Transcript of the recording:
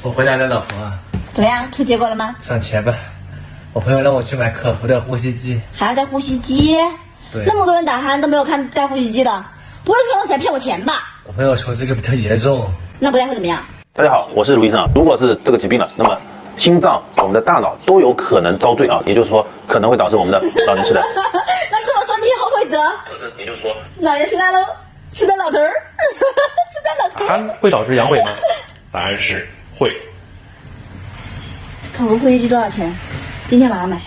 我回来了，老婆。怎么样？出结果了吗？上钱吧，我朋友让我去买可孚的呼吸机。还要带呼吸机？对，那么多人打鼾都没有看带呼吸机的，不会是用起来骗我钱吧？我朋友说这个比较严重。那不带会怎么样？大家好，我是卢医生啊。如果是这个疾病了，那么心脏、我们的大脑都有可能遭罪啊，也就是说可能会导致我们的老年痴呆。那这么说你以后会得？也就是说，老年痴呆喽，痴呆老头儿，痴呆老头儿。鼾会导致阳痿吗？答案是会。可不呼吸机多少钱？今天晚上买。